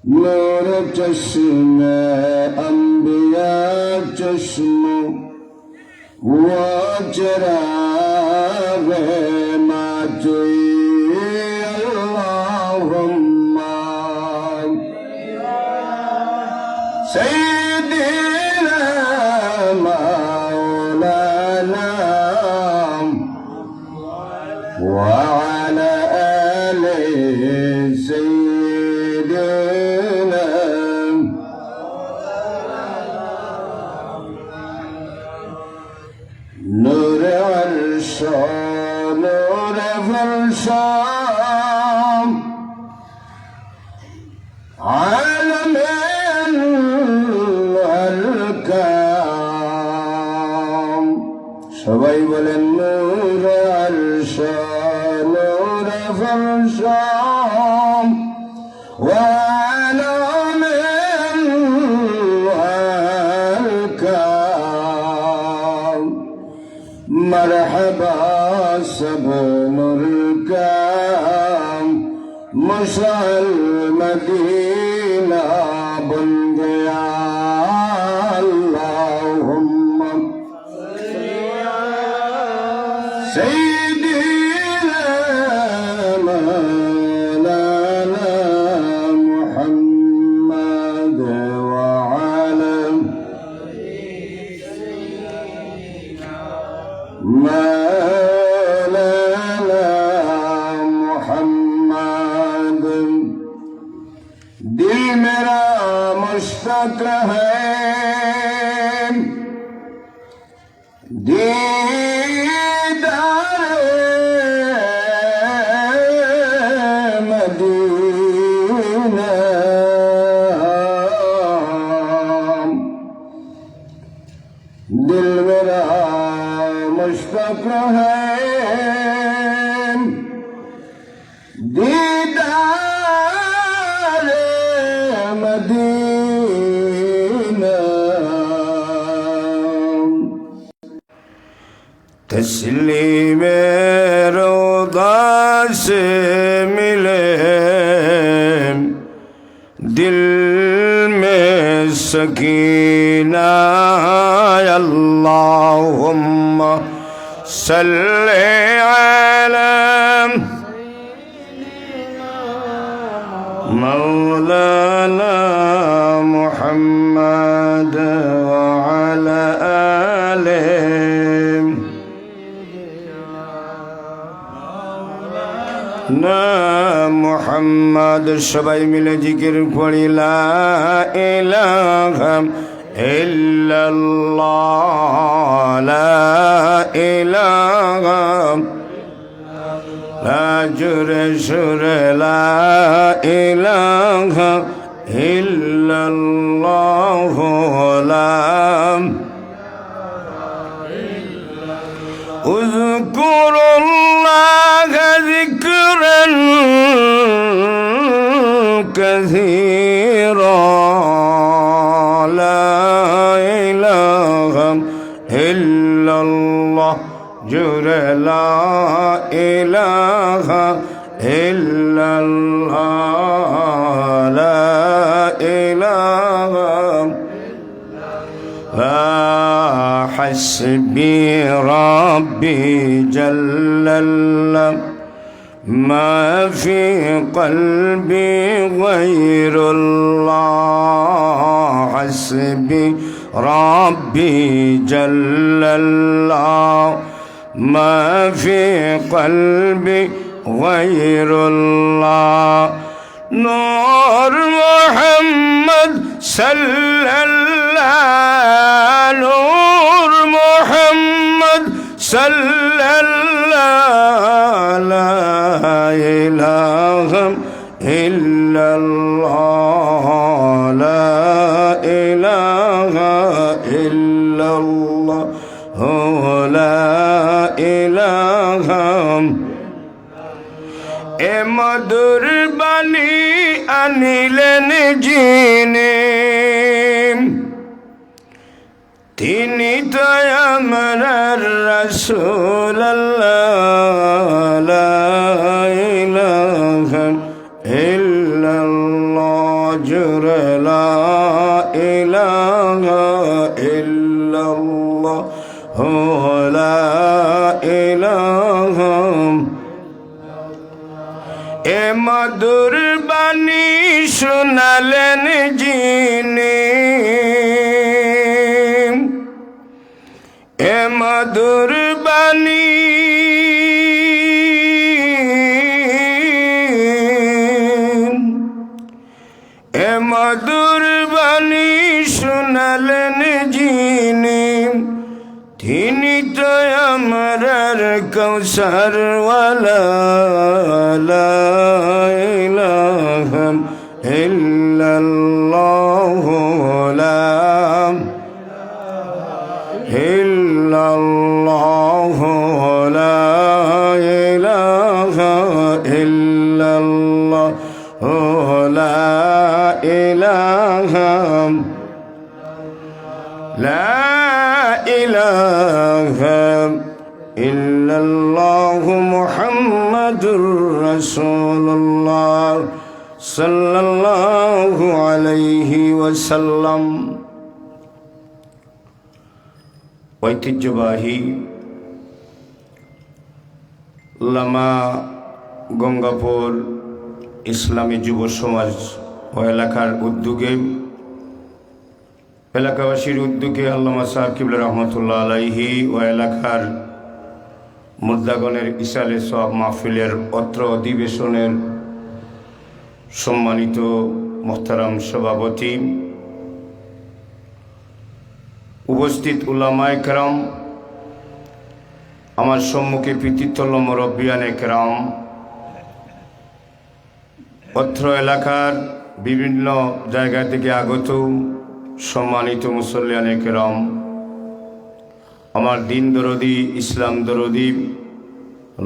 नूर चश्मे अंबिया चश्मो वो चरागे माचुई अल्लाहुम्मा सय्यिदना मौलाना व अला आले सय्यिदना नूर अर्श नूर फर्श आलम अलकाम সবাই বলেন নূর আরশ নূর ফরশ ওয়া আলম अलकाम मरहबा सब नूर का मशाल मदीना बन गया अल्लाहुम्मा सय्यिदना मौलाना मुहम्मद व अला मौलाना मुहम्मद दिल मेरा मुश्ताक है दीदार मदीना दिल मेरा मुश्ताक है दीदार मदीना तस्लीम रोज़ा से मिले दिल में सकीना अल्लाहुम्मा सल्ले अला मौलाना मुहम्मद व अला आले ना मुहम्मद सबाई मिले जिकिर पड़ी ला इलाहा इल्लल्लाह ला इलाहा ला जुरे शुरे ला इलाहा इल्लल्लाह ला उज़्कुरुल्लाह ज़िक्रन कसीरा ला इलाहा इल्लल्लाह जुरे ला इलाहा इल्लल्लाह ला इलाहा हस्बी रब्बी जल्लल्लाह ما في قلبي غير الله حسبي ربي جل الله ما في قلبي غير الله نور محمد صلى الله نور محمد صلى الله لا إله إلا الله لا إله إلا الله لا إله এ মধুর বাণী আনিলেন যিনি তিনি তো আমার রাসূল আল্লাহ লা ইলাহা এ মধুর বাণী শোনালেন যিনি, এ মধুর বাণী এ মধুর বাণী শোনালেন যিনি, তিনি তো আমরার কৌশর ওয়ালা, লা ইলাহা ইল্লাল্লাহু লা ইল্লাল্লাহু লা ইলাহা ইল্লাল্লাহু লা ইলাহা লা ইলাহা ইল্লাল্লাহু মুহাম্মাদুর রাসূলুল্লাহ সাল্লাল্লাহু আলাইহি ওয়াসাল্লাম। ঐতিহ্যবাহী লামা গঙ্গাপুর ইসলামী যুব সমাজ ও এলাকার উদ্যোগে, এলাকাবাসীর উদ্যোগে আল্লামা সাহেব কিবলা রহমতুল্লাহ আলাইহি ও এলাকার মুর্দাগণের ইসালে সওয়াব মাহফিলের অত্র অধিবেশনের সম্মানিত মোহতারাম সভাপতি, উপস্থিত উলামায়ে কেরাম, আমার সম্মুখে পিতৃতুল্য মুরব্বিয়ানে কেরাম, অত্র এলাকার বিভিন্ন জায়গা থেকে আগত সম্মানিত মুসল্লিয়ানে কেরাম, আমার দিন দরদি, ইসলাম দরদি,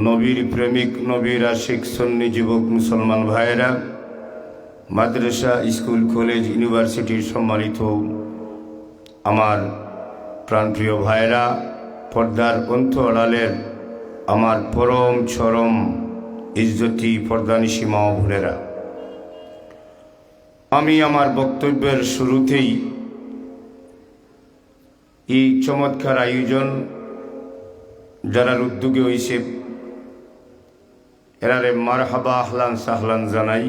নবীর প্রেমিক, নবীর আশিক সুন্নি যুবক মুসলমান ভাইয়েরা, মাদ্রাসা, স্কুল, কলেজ, ইউনিভার্সিটির সম্মানিত আমার প্রাণপ্রিয় ভাইয়েরা, পর্দার অন্তরালের আমার পরম চরম ইজ্জতি পর্দানিশী মা ও বোনেরা, আমি আমার বক্তব্যের শুরুতেই এই চমৎকার আয়োজন যারার উদ্যোগে হয়েছে এরারে মারহাবা আহলান সাহলান জানাই।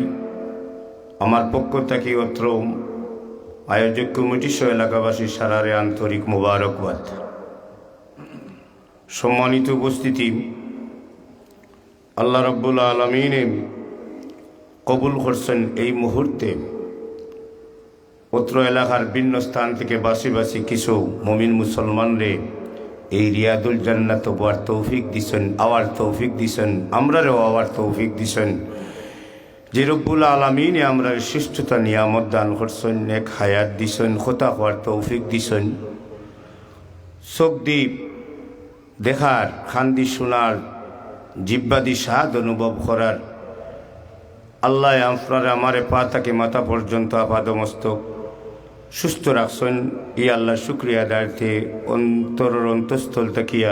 আমার পক্ষ থেকে অত্র আয়োজক কমিটি সহ এলাকাবাসী সারারে আন্তরিক মোবারকবাদ। সম্মানিত উপস্থিতি, আল্লাহ রাব্বুল আলামিন কবুল করছেন এই মুহূর্তে অত্র এলাকার ভিন্ন স্থান থেকে বাসি বাসি কিছু মুমিন মুসলমানরে এই রিয়াদুল জান্নাত হওয়ার তৌফিক দিছেন, আওয়ার তৌফিক দিছেন, আমরারও আওয়ার তৌফিক দিছেন। যে রব্বুল আলামিনে আমরা শ্রেষ্ঠতা নিয়ামত দান করছেন, নেক হায়াত দিছেন, খোতা হওয়ার তৌফিক দিছেন, চোখ দি দেখার, খান্দি শোনার, জিব্বাদি স্বাদ অনুভব করার আল্লাহ আপনারা আমারে পা থেকে মাথা পর্যন্ত আপাদমস্তক সুস্থ রাখছেন। ই আল্লাহ শুক্রিয়া আদায়তে অন্তরের অন্তঃস্থল থাকিয়া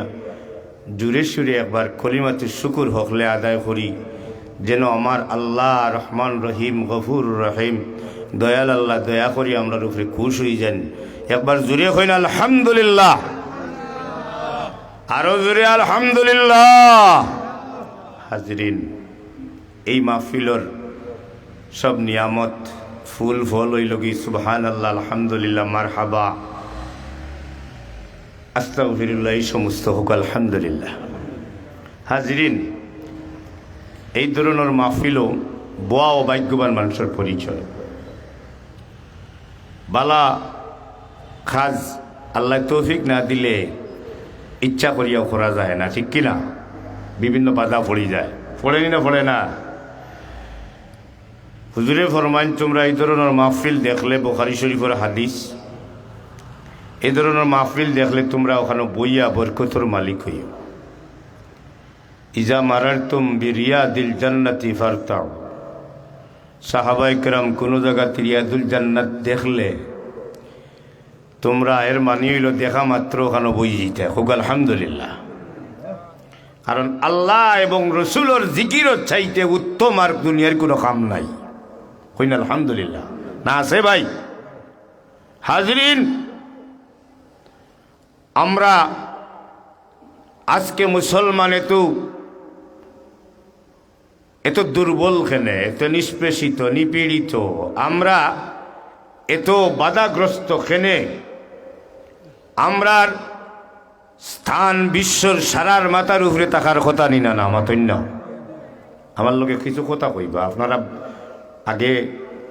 জুড়ে সুরে একবার কলিমাতে শুকুর হকলে আদায় করি, যেন আমার আল্লাহ রহমান রহিম গফুর রহিম দয়াল আল্লাহ দয়া করি আমরা উপরে খুশ হয়ে যান। একবার জুড়ে হইন আলহামদুলিল্লাহ, আরো জুড়ে আলহামদুলিল্লাহ। হাজরিন, এই মাহফিলর সব নিয়ামত ফুল ফল হইল কি সুবহানাল্লাহ, আলহামদুলিল্লাহ, মারহাবা, আস্তাগফিরুল্লাহ, এই সমস্ত হোক আলহামদুলিল্লাহ। হাজরিন, এই ধরনের মাহফিলও বোয়া ও ভাগ্যবান মানুষের পরিচয়। বালা খাজ আল্লাহ তৌফিক না দিলে ইচ্ছা করিয়াও করা যায় না, ঠিক কিনা? বিভিন্ন বাধা পড়ে যায়, পড়েনি না পড়ে না? হুজুরে ফরমাইন, তোমরা এই ধরনের মাহফিল দেখলে, বুখারী শরীফের হাদিস, এই ধরনের মাহফিল দেখলে তোমরা ওখানে বইয়া বরকতর মালিক হইও। ইজা মারারতুম বিরিয়াদিল জান্নাতি ফারতাউ। সাহাবায়ে কেরাম কোনো জায়গা রিয়াদুল জান্নাত দেখলে তোমরা এর মানি হইল দেখা মাত্র ওখানে বই যেতে হোক আলহামদুলিল্লাহ। কারণ আল্লাহ এবং রসুলের জিকিরত চাইতে উত্তম আর দুনিয়ার কোনো কাম নাই। হইন আলহামদুলিল্লাহ না আছে ভাই? হাজরিন, আমরা আজকে মুসলমানে তো এত দুর্বল কেনে, এত নিষ্পেষিত নিপীড়িত আমরা, এত বাধাগ্রস্ত কেনে? আমরার স্থান বিশ্বর সারার মাথার উপরে থাকার কথা নি না মাতই না। আমার লোকে কিছু কথা কইবা, আপনারা আগে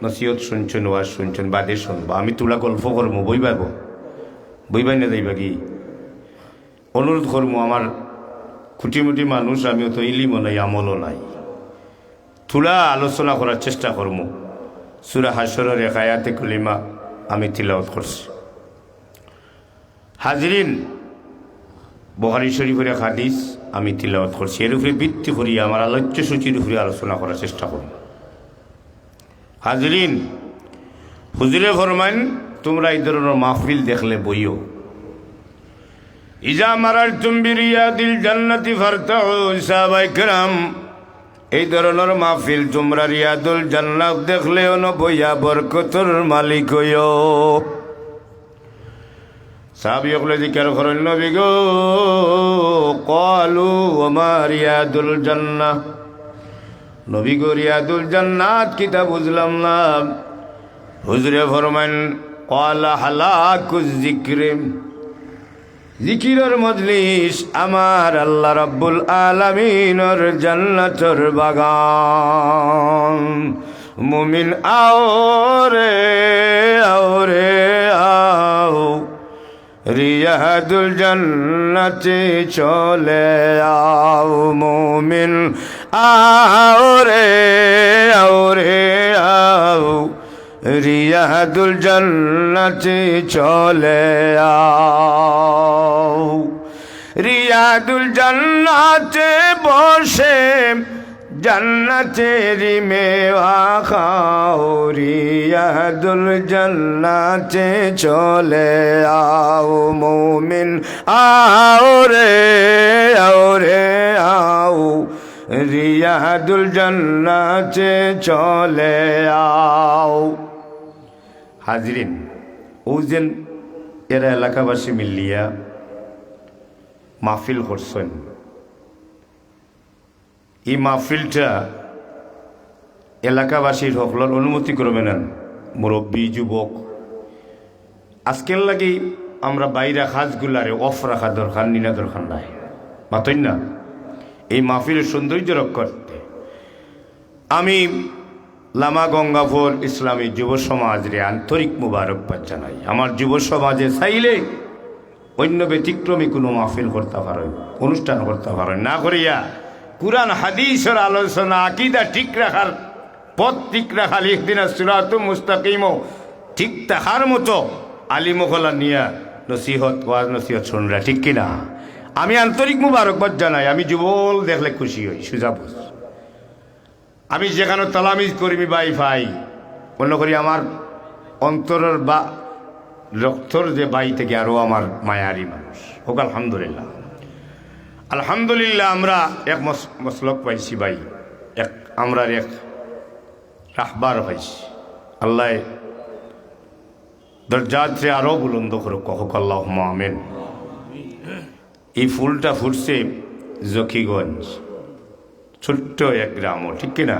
নসিহত শুনছেন, ওয়াজ শুনছেন, বাদে শুনবা, আমি তোলা গল্প করবো, বইবাই না যাইবা কি? অনুরোধ করবো, আমার খুঁটিমুটি মানুষ, আমিও তো ইলিমও নাই আমলও নাই, তুলা আলোচনা করার চেষ্টা করবো। সূরা হাশরের এক আয়াতে কালিমা আমি তিলাওয়াত করছি। হাজরিন, বুখারী শরীফের এক হাদিস আমি তিলাওয়াত করছি, এর উপরে ভিত্তি করি আমার আলোচ্য সূচির উপরে আলোচনা করার চেষ্টা করব। হাজরিন, হুজুরে ফরমান, তোমরা এই ধরনের মাহফিল দেখলে বইও, ইজা মারারতুম বিরিয়াদিল জান্নাতি ফারতাউ, সাহাবায়ে কেরাম এই ধরনের মাহফিল তোমরা রিয়াদুল জান্নাত দেখলে না বইয়া বরকতের মালিক হইও। সাহাবী হলে জিকির করেন, নবী গো, ক্বালু ওয়া মা রিয়াদুল জান্নাহ, নবী গো রিয়াদুল জান্নাত কিতা বুঝলাম না। হুজুরে ফরমান, ক্বালা হালাকুজ যিকরি, জিকিরের মজলিস আমার আল্লাহ রাব্বুল আলামিনের জান্নাতের বাগান। মুমিন আও রে আও রে আও, রিয়াদুল জান্নাতে চলে আও। মুমিন আও রে আও, রিয়াদুল জান্নাতে চলে আও। রিয়াদুল জান্নাতে বসে জান্নাতেরি মেওয়া খাও, রিয়াদুল জান্নাতে চলে আও। মুমিন আও রে আও, রিয়াদুল জান্নাতে চলে আও। হাজরিন, ও যেন এরা এলাকাবাসী মিলিয়া মাহফিল করছেন, এই মাহফিলটা এলাকাবাসীর সকলের অনুমতি করবেন, মুরব্বী যুবক। আজকের লাগি আমরা বাইরা কাজগুলারে অফ রাখা দরকার, নিনা দরকার নাই, মাতই না। এই মাহফিলের সৌন্দর্য রক্ষা করতে আমি লামা গঙ্গাপুর ইসলামী যুব সমাজরে আন্তরিক মুবারকবাদ জানাই। আমার যুব সমাজে চাইলে অন্য ব্যতিক্রমী কোনো মাহফিল করতে পারেন, অনুষ্ঠান করতে পারেন, না করিয়া কুরআন হাদিসের আলোচনা, আকীদা ঠিক রাখার পথ ঠিক রাখার, ইহদিনা সিরাতুল মুস্তাকিম ঠিক থাকার মতো আলিমুখলা নিয়া নসিহত ওয়াজ নসিহত শুনরা, ঠিক কিনা? আমি আন্তরিক মুবারকবাদ জানাই। আমি যুবল দেখলে খুশি হই, সুজা বুঝ। আমি যেখানে তালামিজ কর্মী বাই ভাই মনে করি, আমার অন্তরের বা রক্তর যে বাই থেকে আরও আমার মায়ারি মানুষ হোক, আলহামদুলিল্লাহ। আলহামদুলিল্লাহ, আমরা এক মসলক পাইছি ভাই, আমরা এক রাহবার পাইছি। আল্লাহ দরজাতে আরও বুলন্দ করুক, হোক আল্লাহুম্মা আমিন। এই ফুলটা ফুটছে জকিগঞ্জ, ছোট্ট এক গ্রামও, ঠিক কিনা?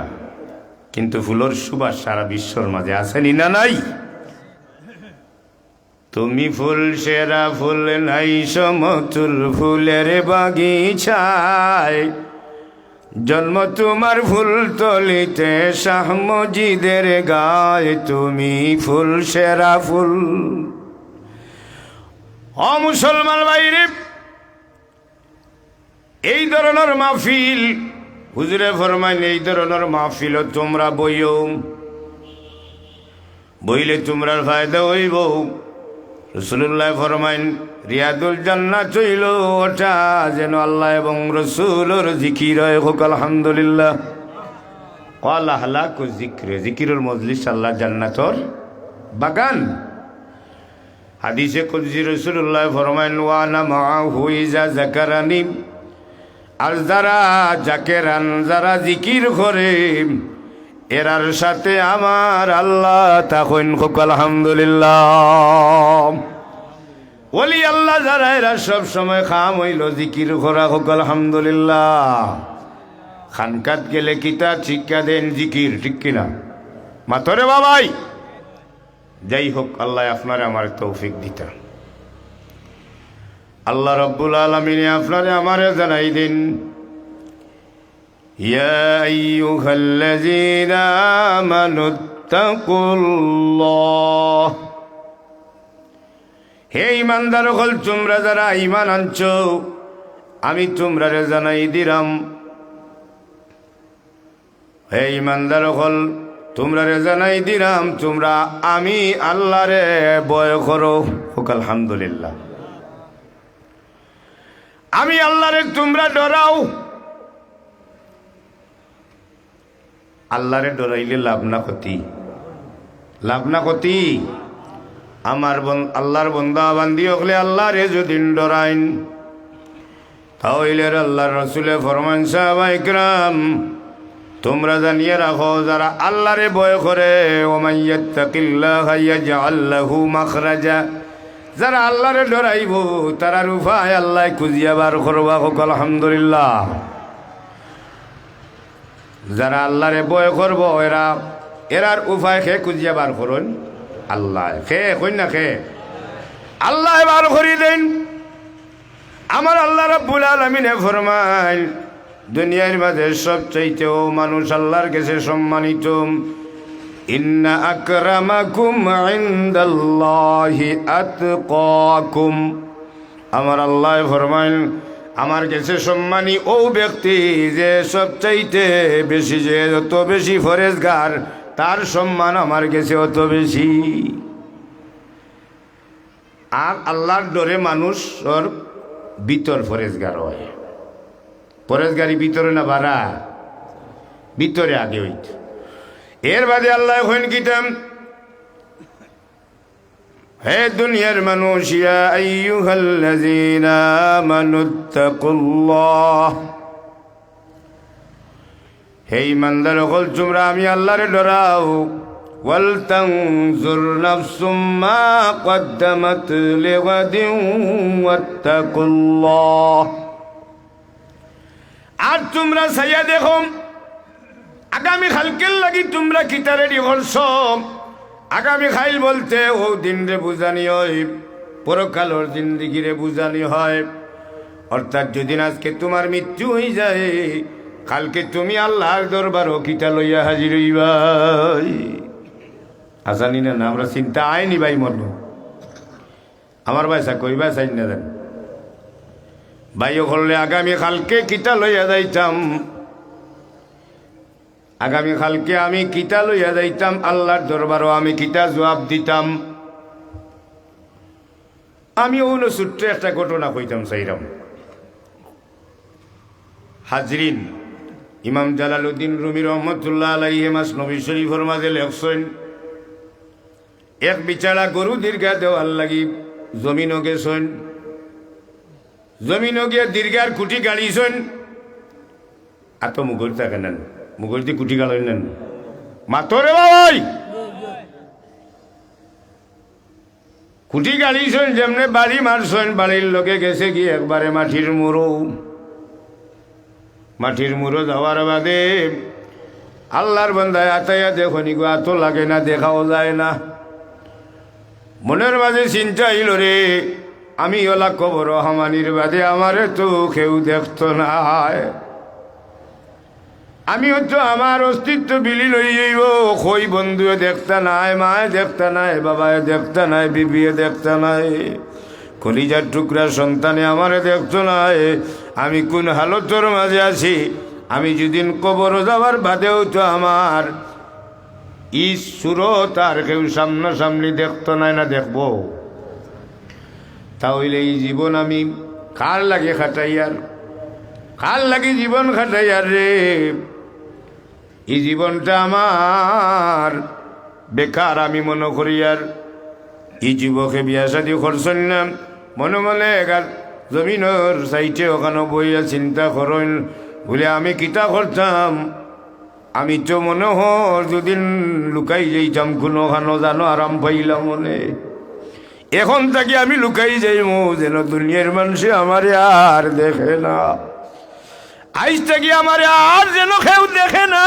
কিন্তু ফুলের সুবাস সারা বিশ্বর মাঝে আসেনি না নাই? তুমি ফুল সেরা ফুল নাই সমতুল ফুলের বাগিচায়, জন্ম তোমার ফুল তলিতে শাহ মজিদের গায়ে, তুমি ফুল সেরা ফুল। ও মুসলমান ভাইরে, এই ধরনের মাহফিল হুজুরে ফরমাইন, এই ধরনের মাহফিল তোমরা বইও, বইলে তোমরা ফায়দা হইব। রাসূলুল্লাহ ফরমাইন, রিয়াদুল জান্নাত হইল ওটা যেন আল্লাহ এবং রাসূলের জিকির হয়, হোক আলহামদুলিল্লাহ। ক্বালা হালাকু যিকরি, জিকিরের মজলিস আল্লাহ জান্নাতর বাগান। হাদিসে কুদসি রাসূলুল্লাহ ফরমাইন, ওয়া আনা মাআহু ইযা যাকারানি, আর যারা জাকেরান, যারা জিকির করে, এরার সাথে আমার আল্লাহ তখন, হোক আলহামদুলিল্লাহ। ওলি আল্লাহ যারা, এরা সব সময় খাম হইল জিকির করা, হোক আলহামদুলিল্লাহ। খানকাত গেলে কিতা শিক্ষা দেন জিকির, ঠিক কিনা? মাতরে বাবাই, যাই হোক, আল্লাহ আপনারে আমার তৌফিক দিতা। আল্লাহ রব্বুল আলামিন আপনারে আমারে জানাই দিন, ইয়া আইয়ুহাল্লাযীনা আমানুত্তাকুল্লাহ। হে ইমানদার হল, তোমরা যারা ইমান আনছ, আমি তোমরারে জানাই দিলাম। হে ইমানদার হল, তোমরারে জানাই দিলাম, তোমরা আমি আল্লাহরে ভয় করো। হোক আলহামদুলিল্লাহ। আমি আল্লাহরে তোমরা ডরাও। আল্লাহরে ডরাইলে লাভ না ক্ষতি, লাভ না ক্ষতি। আমার আল্লাহর বন্দা বান্দি হলে আল্লাহরে যদি ডরাইন, তাহলে আল্লাহর রাসূলে ফরমান, সাহাবা ইকরাম, তোমরা জানিয়ে রাখো, যারা আল্লাহরে ভয় করে, ওমান ইয়াত্তাকিল্লাহা ইয়াজআল লাহু মাখরাজা, যারা আল্লাহরে ডরাইব, তারার উপায় আল্লাহ খুঁজিয়া বার করবা। হোক আলহামদুলিল্লাহ। যারা আল্লাহরে ভয় করব, এরার উপায় খে খুঁজিয়া বার করুন আল্লাহ। খে কই না খে আল্লাহ বার করি দেন। আমার আল্লাহ রাব্বুল আলামিনে ফরমায়, দুনিয়ার মাঝে সবচাইতেও মানুষ আল্লাহর কাছে সম্মানিত, ইন্না আকরামাকুম ইনদাল্লাহি আতকাকুম। আমার আল্লাহ ফরমায়, আমার কাছে সম্মানী ও ব্যক্তি যে সবচাইতে বেশি, যে যত বেশি ফরেজগার, তার সম্মান আমার কাছে অত বেশি। আর আল্লাহর ডরে মানুষের ভিতর ফরেজগার হয়। ফরেজগারি ভিতরে না বাড়া, ভিতরে আগে হইত। এর বাদে আল্লাহ হইন কিতাম, হে দুনিয়ার মানুষ, ইয়া আইয়ুহাল্লাযীনা আমানুত্তাকুল্লাহ। হে ইমানদার হল, তোমরা আমি আল্লাহরে ডরাও। ওয়াল তানজুর নাফসুম মা কদ্দামাত লিগাদিন ওয়াত্তাকুল্লাহ। আর তোমরা চাইয়া দেখো, আগামী খালকের লাগি তোমরা কিতা রেডি করছ। আগামী খাইল বলতে ও দিন রে বুঝানি হয়, পরকালর জিন্দিগিরে বুঝানি হয়। অর্থাৎ যদি আজকে তোমার মৃত্যু হয়ে যায়, কালকে তুমি আল্লাহর দরবার কিতা লইয়া হাজির হইবাই। আসানি না, আমরা চিন্তা আয়নি ভাই মন। আমার ভাইসা কইবা চাই না দেন ভাইও করলে, আগামী কালকে কিতা লইয়া যাইতাম, আগামী কালকে আমি কিতা লইয়া যাইতাম আল্লাহর দরবারও, আমি কিতা জবাব দিতাম। আমি অন্য সূত্রে একটা ঘটনা কইতাম চাইরাম। হাজরিন, ইমাম জালালউদ্দিন রুমি রহমতুল্লাহ আলাইহি মাসনবী শরীফের মাঝে লেখছেন, এক বিচারা গরু দীর্ঘা দেওয়ার লাগি জমিনও গেছেন। জমিনও গিয়ে দীর্ঘার কুটি গাড়িছেন। এত মুগর থাকে নেন, মুগর দিয়ে কুটি গাড়ি নেন মাতরে বাবাই। কুটি গাড়িছেন, যেমনে বাড়ি মারছেন, বাড়ির লোকে গেছে গিয়ে একবারে মাটির মুড়ো। মাটির মুড়ো যাওয়ার বাদে আল্লাহর বান্দায় আতাইয়া দেখো নিগো, এত লাগে না, দেখাও যায় না। মনের মাঝে চিন্তা হইল, রে আমি ওলা কবর হামানির বাদে আমারে তো কেউ দেখত না। আমিও তো আমার অস্তিত্ব বিলীন হয়ে যাইব। কই বন্ধুয়ে দেখতা নাই, মায়ে দেখতা নাই, বাবায় দেখতা নাই, বিবিয়ে দেখতা নাই, কলিজার টুকরা সন্তানে আমারে দেখতো নাই। আমি কোন হালতর মাঝে আছি। আমি যেদিন কবর যাবার বাদেও তো আমার সুরত আর কেউ সামনাসামনি দেখতো নাই, না দেখবো। তাহলে এই জীবন আমি কার লাগে খাটাইয়ার, কার লাগে জীবন খাটাইয়ার রে? এই জীবনটা আমার বেকার আমি মনে করি। আর এই যুবকে বিয়া শাদী করছেন না, মনে মনে এগার জমিনের সাইটে ওখানে বইয়া চিন্তা করেন, বলে আমি কিতা করতাম। আমি তো মনে হয় দুদিন লুকাই যাইতাম কোনো খানো, জানো আরাম পাইলাম মনে। এখন থাকি আমি লুকাই যাইমু, যেন দুনিয়ার মানুষে আমার আর দেখে না। আইজ থেকে আমার আর যেন কেউ দেখে না,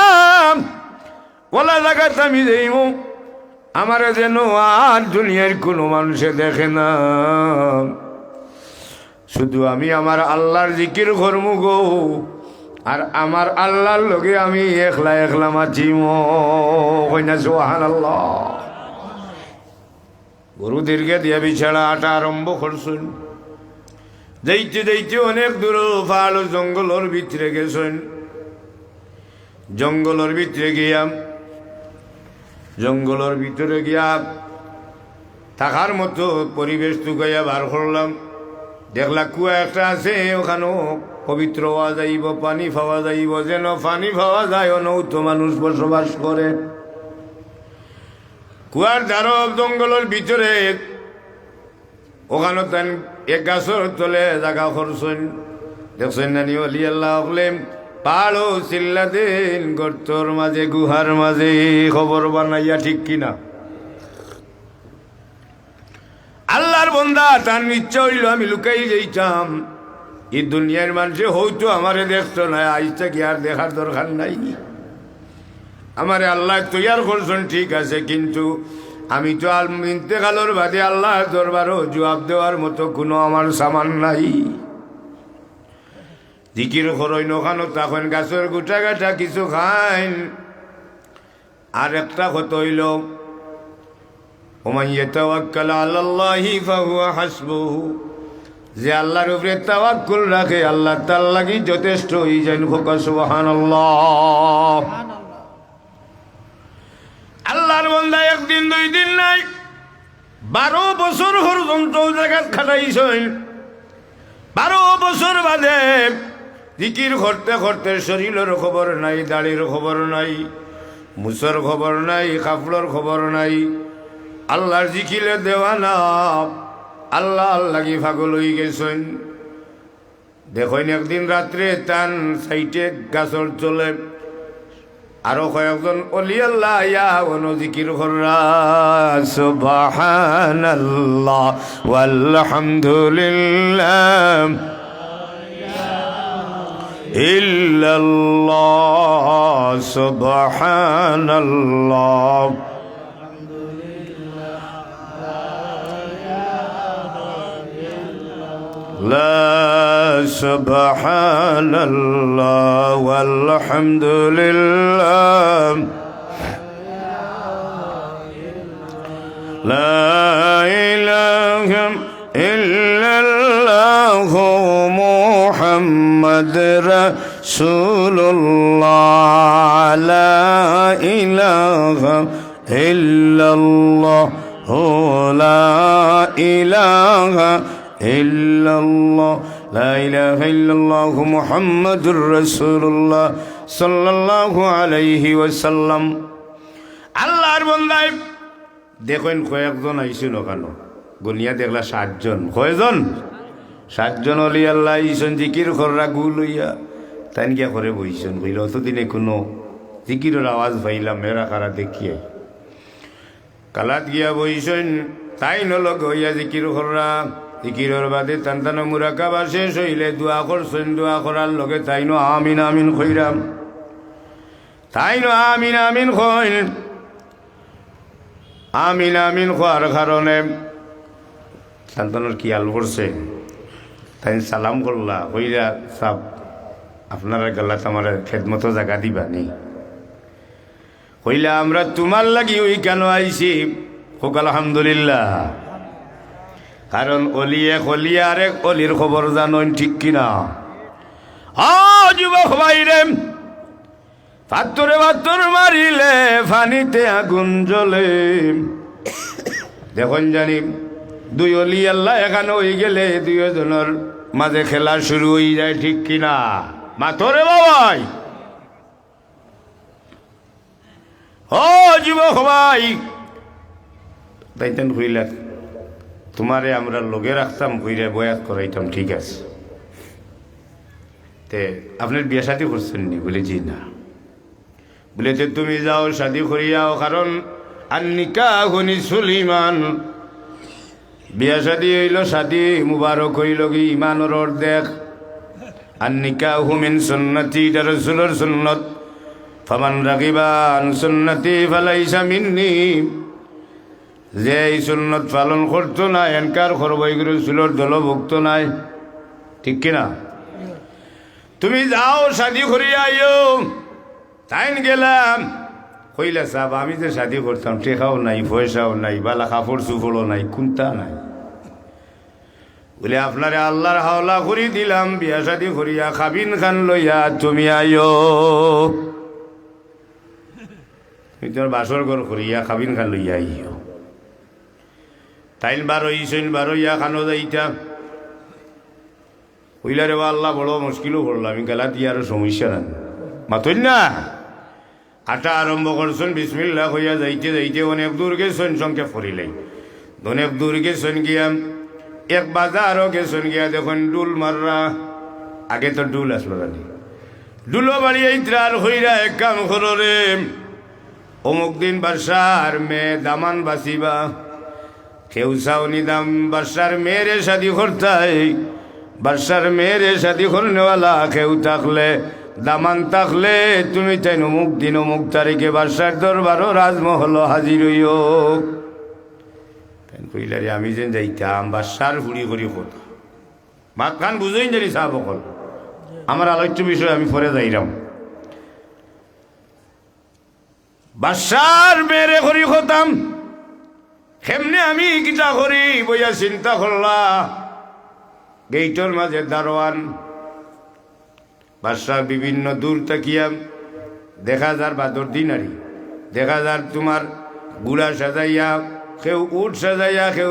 ওলা জায়গাত আমি যাইব, আমার যেন আর দুনিয়ার কোনো মানুষে দেখে না। শুধু আমি আমার আল্লাহর জিকির করমু গো, আর আমার আল্লাহর লগে আমি একলা একলা মাছিম। কইনা সুবহানাল্লাহ। গরুদেরকে দিয়া বিছাড়া আটা আরম্ভ করছেন। যাইতে যাইতে অনেক দূর পাহাড় জঙ্গলের ভিতরে গেছেন। জঙ্গলের ভিতরে গিয়া থাকার মতো পরিবেশ টুকাইয়া বার করলাম। দেখলা কুয়া একটা আছে, ওখানেও পবিত্র হওয়া যাইব, পানি পাওয়া যাইব। যেন পানি পাওয়া যায় অনৌত মানুষ বসবাস করে। কুয়ার ধারো জঙ্গলের ভিতরে, ওখানে তেন এক গাছের তলে জাগা করছেন। দেখছেন নানি অলি আল্লাহ হলেন পাহাড়ও চিল্লা দিন গর্তর মাঝে গুহার মাঝে খবর বানাইয়া, ঠিক কিনা? আল্লাহর বন্দা তার ইচ্ছা হইল আমি লুকাই যাইতাম, এই দুনিয়ার মানুষে হয়তো আমারে দেখতো না, আইসটা কি আর দেখার দরকার নাই। আমারে আল্লাহ তৈয়ার করছেন ঠিক আছে, কিন্তু আমি তো ইন্তেকালের বাদে আল্লাহর দরবারও জবাব দেওয়ার মতো কোনো আমার সামান নাই। জিকির করই নখানো তখন গাছের গোটা গাটা কিছু খাইন। আর একটা কথা হইল ওমান ইয়াতাওয়াক্কাল আলাল্লাহি ফাহুয়া হাসবুহু, যে আল্লাহর উপরে তাওয়াক্কুল রাখে আল্লাহ তার লাগি যথেষ্ট হয়ে যায়। সুবহানাল্লাহ। আল্লাহর বান্দা একদিন দুই দিন নাই, 12 বছর পর্যন্ত জায়গা খাটাইছেন। 12 বছর বাদে জিকির করতে করতে শরীরের খবর নাই, দাড়ির খবর নাই, মুসর খবর নাই, কাপড়ের খবর নাই। আল্লাহর জিকিরে দেওয়ানা, আল্লাহ লাগি পাগল হয়ে গেছেন। দেখেন একদিন রাত্রে তান সাইটে গাছর চলে আরো কয়েকজন অলি আল্লাহ ইয়া জিকির কররা। সুবহানাল্লাহ ওয়ালহামদুলিল্লাহ ইল্লাল্লাহ সুবহানাল্লাহ لا سبحان الله والحمد لله لا إله إلا الله محمد رسول الله لا إله إلا الله لا إله ইল্লাল্লাহ লা ইলাহা ইল্লাল্লাহ মুহাম্মাদুর রাসূলুল্লাহ সাল্লাল্লাহু আলাইহি ওয়াসাল্লাম। আল্লাহর বান্দায় দেখেন কয়েকজন আইছেন ওখানে, গুনিয়া দেখলা 60 জন। কয়জন? 60 জন অলি আল্লাহ আইছেন জিকির কররা গুল হইয়া। তাই গিয়া করে বইছেন, কইল অতদিনে কোনো জিকিরের আওয়াজ পাইলাম মেরা কারা দেখিয়ে। কালাত গিয়া বইছেন, তাই নলগ হইয়া জিকির কররা। জিকিরের বাদে টান মুরাকাবা শেষ হইলে দোয়া করছেন। দোয়া করার লগে তাই নো আমিন আমিন কইরাম, তাই নো আমিন আমিন কইন। আমিন আমিন খোয়ার কারণে সন্তানের কি আল করছে, তাই সালাম করলা কইরা সব আপনারা গেলাত আমার খেদমতো জায়গা দিবা নি। কইলা আমরা তোমার লাগি ওই কেন আইছি। হোক আলহামদুলিল্লাহ। কারণ অলি এক অলি আর এক অলির খবর জানেন, ঠিক কিনা? যুবক ভাইরে, পাত্তরে পাত্তর মারিলে ফানিতে আগুন জ্বলে। দেখুন জানি দুই অলি আল্লাহ এখানে হয়ে গেলে দুইজনের মাঝে খেলা শুরু হয়ে যায়, ঠিক কিনা? মাতরে বাবাই, ও যুবক ভাই, তাইতেন হইলা তোমারে আমরা লগে রাখতাম, কইরা বয়াত করাইতাম, ঠিক আছে। তে আপনার বিয়া শাদী করছেন নি? বলে জি না। বলে যে তুমি যাও শাদী করিয়াও, কারণ আর নিকাহ নিসুল ইমান, বিয়া শাদী হইল শাদী মুবারক হইল কি ইমানের অর্ধেক। আন-নিকাহু মিন সুন্নতি, এটা রাসূলের সুন্নত। ফামান রাগিবা আন সুন্নতি ফালাইসা মিন্নি, যে এই সুন্নত পালন করতো না, এনকার করবো, এগুলো রাসূলের দলভুক্ত নাই। ঠিক কিনা? তুমি যাও শাদি করিয়া আইও, তাইন গেলাম কইলা সাহেব আমি যে শাদি করতাম, টেকাও নাই, পয়সাও নাই, বালা কাপড় চুপড়ও নাই, কোনটা নাই। বলে আপনারে আল্লাহর হাওলা করি দিলাম, বিয়া শাদি করিয়া খাবিন খান লইয়া তুমি আইও। তুমি তোমার বাসর ঘর করিয়া খাবিন খান লইয়া আইও। তাইন বারোইছেন, বারোইয়া খানো যাইতা কইলা রে আল্লাহ বড় মুশকিলও করলাম, আমি গেলা দিয়ে আরো সমস্যা না মাতই না। আটা আরম্ভ করছেন, বিসমিল্লাহ হইয়া যাইতে যাইতে অনেক দূর গেছেন, সংক্ষেপ করিলেই অনেক দূর গেছেন গিয়া এক বাজারও গেছেন গিয়া দেখুন ডুল মাররা, আগে তো ডুল আসলো রানি, ডুলো বাড়ি এইত্রার হইরা এক কাম করো রে, অমুক দিন বাসার মেয়ে দামান বাসিবা, কেউ চাওনি দাম বাসার মেয়েরে শাদি করতাই, বাসার মেয়েরে শাদি করনেওয়ালা কেউ থাকলে, দামান থাকলে তুমি তাই অমুক দিন অমুক তারিখে বাসার দরবারও রাজমহল হাজির হইও। কইলারে আমি যেন যাইতাম বাসার হুড়ি করি কথা মাত খান বুঝেই জানি সাহেব অকল, আমার আলোচ্য বিষয় আমি পরে যাইরাম। বাসার মেয়েরে করি খতাম, কেমনে আমি কিতা করি বইয়া চিন্তা করলা। গেইটর মাঝে দারোয়ান, বাসার বিভিন্ন দূর তাকিয়া দেখা যার বাদর দিনারি, দেখা যার তোমার গুড়া সাজাইয়া, কেউ উঠ সাজাইয়া, কেউ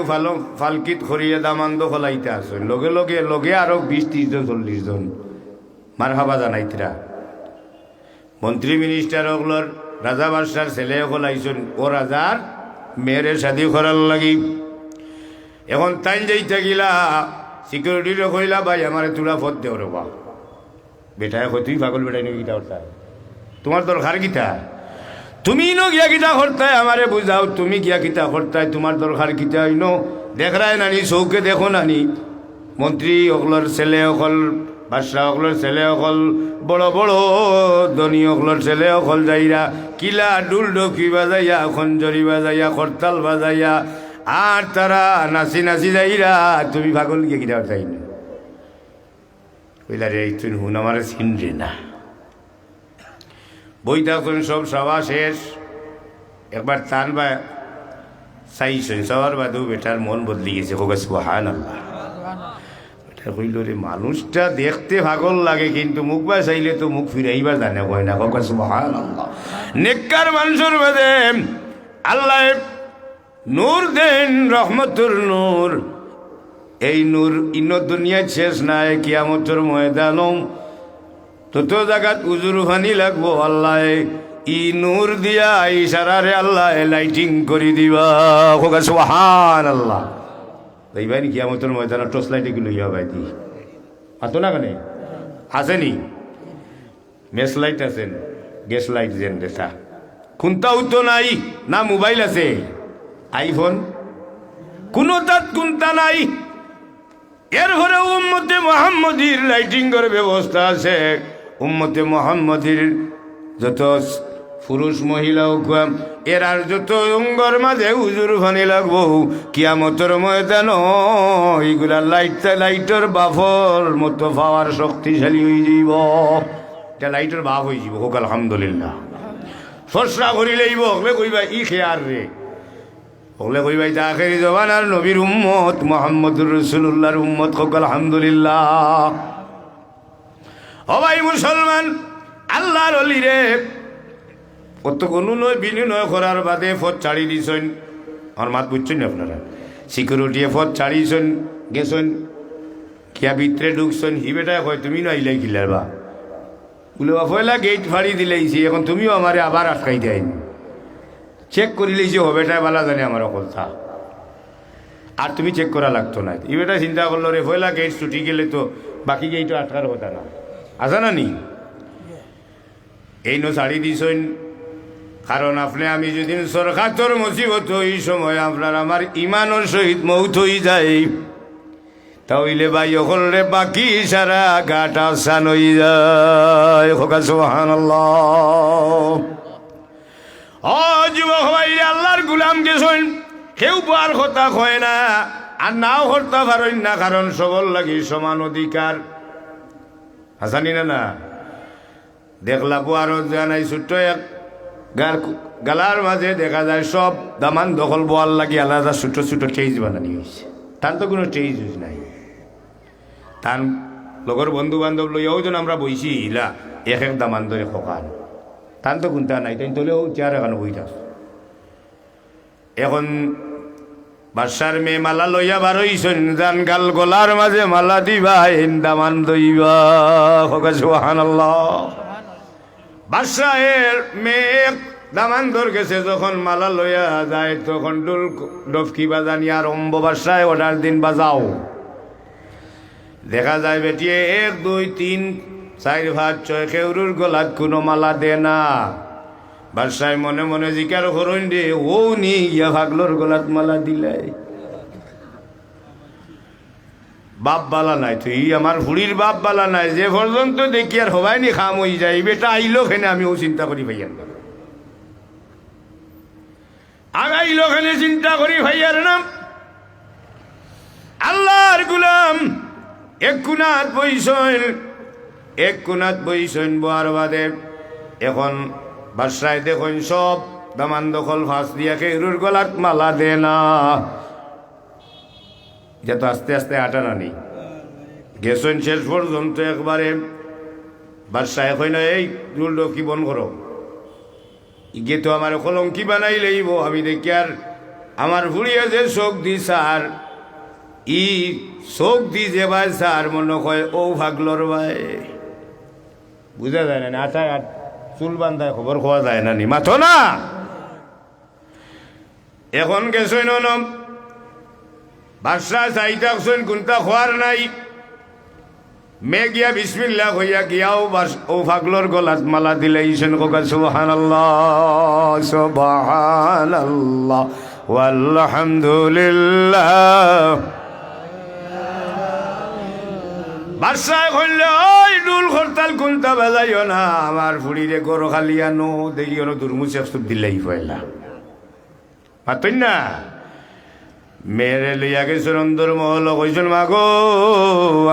ফালকিত করিয়া দামান্দ ফলাইতে আসেন, লগে লগে লগে আরো 20-30 জন 40 জন মার হাবা জানাইতরা। মন্ত্রী মিনিস্টার ওগুলোর রাজা বাদশার ছেলে ফলাইছেন, ও রাজার মেয়েরে শাদি করার লাগি। এখন তাই যাইতে গিলা সিকিউরিটিরে কইলা, ভাই আমার তুলা ফত দেও রে বা বেটায় কই তুই পাগল বেটাই নি গিটা করতা, তোমার দরকার গিটা, তুমি নো গিয়া গিটা করতাই আমারে বুঝাও, তুমি গিয়া গিটা করতাই, তোমার দরকার গিটা ইনো দেখরাই নানি, চৌকে দেখো নানি। মন্ত্রী অকলর ছেলে অকল, বাদশাহ অকলর ছেলে অকল, বড় বড় ধনী অকলর ছেলে অকল যাইরা কিলা ডুল ডকি বাজাইয়া, খঞ্জরি বাজাইয়া, করতাল বাজাইয়া, আর তারা নাচি নাচি যাইরা, তুমি পাগল গিয়া গিটা করতাই না। কইলা রে তুই হুন আমার চিনরে না। বই তখন সব সভা শেষ, একবার টান বা চাইছেন সবার বাদেও বেটার মন বদলি গেছে, হোক সুবহানাল্লাহ। বেটা কইল রে মানুষটা দেখতে পাগল লাগে, কিন্তু মুখ বা চাইলে তো মুখ ফিরাইবার জানে কয় না, হোক সুবহানাল্লাহ। নেককার মানুষের বাদে আল্লাহ নূর দেন, রহমতুর নূর। এই নূর ইন দুনিয়া শেষ নাই, কিয়ামতের ময়দানও তত জায়গাত উজুর ফানি লাগবো। আল্লাহ ই নূর দিয়া ইশারারে আল্লাহ লাইটিং করে দিবা, সুবহানাল্লাহ। দেখবাই নি কিয়ামতের ময়দানে টর্চ লাইটে কি লইয়া ভাই দি আতো না কেন আসেনি, মেস লাইট আছেন, গ্যাস লাইট যেন দেখা কোনটাও তো নাই, না মোবাইল আছে আইফোন, কোনো তাত কোনটা নাই। এর ঘরে উম্মতে মুহাম্মদীর লাইটিং এর ব্যবস্থা আছে। উম্মতে মুহাম্মদীর যত পুরুষ মহিলা এর আর যত অঙ্গর মাঝে উজুর ফানি লাগবো, কিয়ামতের ময়দান এইগুলা লাইটের বাফর মতো পাওয়ার শক্তিশালী হয়ে যাব। এটা লাইটের বাপ হয়ে যাব, হোক আলহামদুলিল্লাহ। ফসরা করিলেইব, হলে কইবা ই খেয়ার রে, হলে কইবা এটা আখেরি জবানার নবীর উম্মত মুহাম্মদুর রাসূলুল্লাহর উম্মত, হোক আলহামদুলিল্লাহ। ও ভাই মুসলমান, আল্লাহর ওলি রে কত অনুনয় বিনিময় করার বাদে ফত ছাড়ি দিছেন। আমার মাত বুঝছেন না আপনারা? সিকিউরিটি ফত ছাড়িছেন, গেছেন কিয়া ভিতরে ঢুকছেন, হি বেটায় কয় তুমি না আইলাই কিলার বা বলে পয়লা গেট ফাড়ি দিলেইছি, এখন তুমিও আমারে আবার আটকাই দেয়, চেক করি লইছি হবেটায় বালা জানে আমার কথা, আর তুমি চেক করা লাগতো না। ই বেটা চিন্তা করলো রে পয়লা গেট ছুটি গেলে তো বাকি গেটও আটকার কথা না, আসা না নি? এই নো ছাড়ি দিছেন, কারণ আপনি আমি যদি সরকার মুসিবত এই সময় আপনার আমার ইমানের সহিত মৌত হয়ে যায়, তাহলে ভাই হলরে বাকি সারা গাটা সান হয়ে যায়। হোকা সুবহানাল্লাহ। ও যুবক ভাই, আল্লাহর গুলামকে শোন, কেউ পার কথা কয় না আর নাও করতে পারেন না, কারণ সবল লাগি সমান অধিকার। হাসানি না দেখলা আরো জানাই ছোট্ট এক গালার মাঝে দেখা যায় সব দামান দখল বোয়ার লাগি আলাদা ছোট ছোট টেজ বানানি হয়েছে। তার তো কোনো টেজ নাই। তার লগর বন্ধু বান্ধব লইয়াও যেন আমরা বইছি ইলা এক এক দামান ধরে খোকান, তান তো কোনটা নাই, তাই তোলেও চেয়ার এখানে বইতাস। এখন বাসার মেয়ে মালা লইয়া বারইছেন, জান গাল গলার মাঝে মালা দিবা দামান দইবা। সুবহানাল্লাহ। বাদশাহের মেয়ে দামান ধর গেছে, যখন মালা লইয়া যায় তখন ডুল ডফকি বাজানি আর অম্ব বাদশায় অর্ডার দিন বাজাও। দেখা যায় বেটিয়ে 1 2 3 4 5 6 কেউরুর গলাত কোনো মালা দে না। বাদশাহ মনে মনে জিকার করুন রে, ও নি ইয়া ভাগলোর গলাত মালা দিলে বাপ বালা নাই, তুই আমার ফুড়ির বাপ বালা নাই, যে পর্যন্ত দেখি আর হবাই নি খাম হয়ে যায় বেটা আইলো খেনে আমিও চিন্তা করি ভাইয়ার না, আগাইলো খেনে চিন্তা করি ভাইয়ার নাম। আল্লাহর গুলাম এক কুনাত বইসইন বোয়ার বাদে এখন বাদশায় দেখুন সব দামান দখল ফাঁস দিয়া কেউরুর গলাত মালা দে না। এটা তো আস্তে আস্তে আটা নানি গেছেন শেষ পর্যন্ত একবারে বাদশাহ কই না, এই রুল কি বন করো, ইগে তো আমার কলঙ্কি বানাই লইব, আমি দেখি আর আমার ভুড়িয়ে যে চোখ দি স্যার ই চোখ দি যে ভাই স্যার মনে হয় ও ভাগলর ভাই, বুঝা যায় না আটায় চুল বান্ধায় খবর খোয়া যায় না নি মাথো না। এখন গেছেন বাদশাহ চাইতাকছেন কোনটা খোয়ার নাই, মে গিয়া বিসমিল্লাহ হইয়া গিয়াও ও ফাগলর গলাত মালা দিলেইছেন। কোকা সুবহানাল্লাহ সুবহানাল্লাহ ওয়ালহামদুলিল্লাহ। বাদশাহ কইল, ওই ডুল খরতাল কোনটা বাজাইও না, আমার ফুড়িরে গরো খালিয়ানো দেখি ওর দুর্মুচ একসব দিলেই পয়লা পাতই না। মেয়েরে লইয়া গেছেন অন্দর মহল, কইছেন মাগো